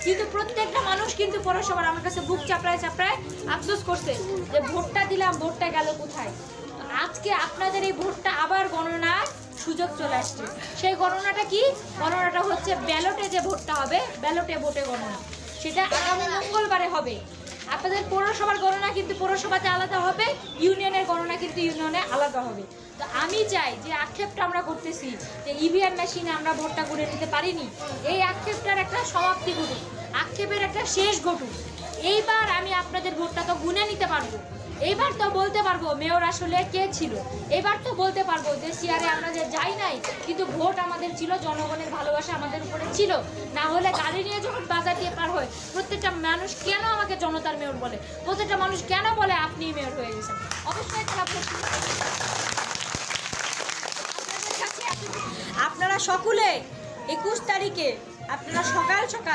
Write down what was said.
কিন্তু প্রত্যেকটা মানুষ কিন্তু পৌরসভার আমার কাছে বুক চাপড়ায় চাপড়ায় আফসোস করছে যে ভোটটা দিলাম, ভোটটা গেল কোথায়। আজকে আপনাদের এই ভোটটা আবার গণনার সুযোগ চলে আসছে। সেই গণনাটা কি? গণনাটা হচ্ছে ব্যালটে যে ভোটটা হবে, ব্যালটে ভোটে গণনা, সেটা আগামী মঙ্গলবারে হবে। আপনাদের পৌরসভার গণনা কিন্তু পৌরসভাতে আলাদা হবে, ইউনিয়নের গণনা কিন্তু ইউনিয়নে আলাদা হবে। তো আমি চাই যে আক্ষেপটা আমরা করতেছি যে ইভিএম মেশিনে আমরা ভোটটা করে নিতে পারিনি, এই আক্ষেপটার একটা সমাপ্তি ঘটুক, আক্ষেপের একটা শেষ ঘটুক। এইবার আমি আপনাদের ভোটটা তো গুনে নিতে পারবো, এইবার তো বলতে পারবো মেয়র আসলে কে ছিল, এবার তো বলতে পারবো যে চেয়ারে আমরা যে যাই নাই কিন্তু ভোট আমাদের ছিল, জনগণের ভালোবাসা আমাদের উপরে ছিল। না হলে গাড়ি নিয়ে যখন বাজার দিয়ে পার হয় প্রত্যেকটা মানুষ কেন আমাকে জনতার মেয়র বলে, প্রত্যেকটা মানুষ কেন বলে আপনি মেয়র হয়ে গেছেন। অবশ্যই তারা প্রশ্ন আপনাদের কাছে। আপনারা সকলে 21 তারিখে আপনারা সকাল সকাল